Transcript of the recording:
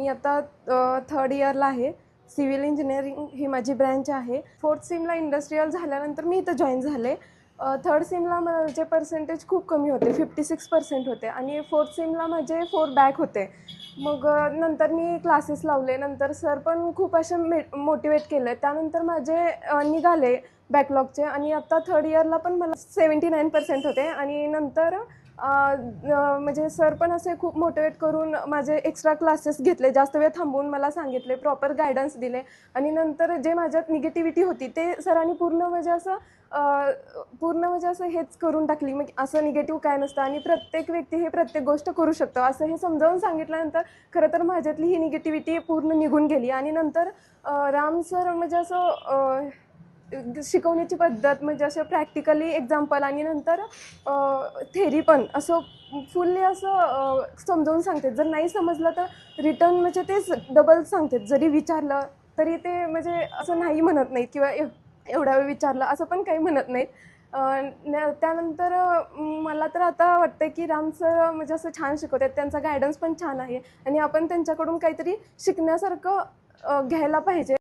मी आता 3rd इयरला आहे. सिव्हिल इंजिनिअरिंग ही माझी ब्रँच आहे. 4th सिमला इंडस्ट्रियल झाल्यानंतर मी इथं जॉईन झाले. 3rd सिमला माझे पर्सेंटेज खूप कमी होते, 56% होते आणि 4th सिमला माझे 4 बॅक होते. मग नंतर मी क्लासेस लावले. नंतर सर पण खूप असे मोटिवेट केले. त्यानंतर माझे निघाले बॅकलॉगचे आणि आता 3rd इयरला पण मला 79% होते आणि नंतर म्हणजे सर पण असे खूप मोटिवेट करून माझे एक्स्ट्रा क्लासेस घेतले, जास्त वेळ थांबवून मला सांगितले, प्रॉपर गायडन्स दिले आणि नंतर जे माझ्यात निगेटिव्हिटी होती ते सरांनी पूर्ण म्हणजे असं हेच करून टाकली. मग असं निगेटिव्ह काय नसतं आणि प्रत्येक व्यक्ती हे प्रत्येक गोष्ट करू शकतो असं हे समजावून सांगितल्यानंतर खरं तर माझ्यातली ही निगेटिव्हिटी पूर्ण निघून गेली आणि नंतर राम सर म्हणजे असं शिकवण्याची पद्धत म्हणजे असं प्रॅक्टिकली एक्झाम्पल आणि नंतर थेरी पण असं फुल्ली असं समजावून सांगतात. जर नाही समजलं तर रिटर्न म्हणजे तेच डबल सांगतात. जरी विचारलं तरी ते म्हणजे असं नाही म्हणत नाहीत किंवा एवढा वेळ विचारलं असं पण काही म्हणत नाहीत. त्यानंतर मला तर आता वाटतं की राम सर म्हणजे असं छान शिकवतात. त्यांचा गायडन्स पण छान आहे आणि आपण त्यांच्याकडून काहीतरी शिकण्यासारखं घ्यायला पाहिजे.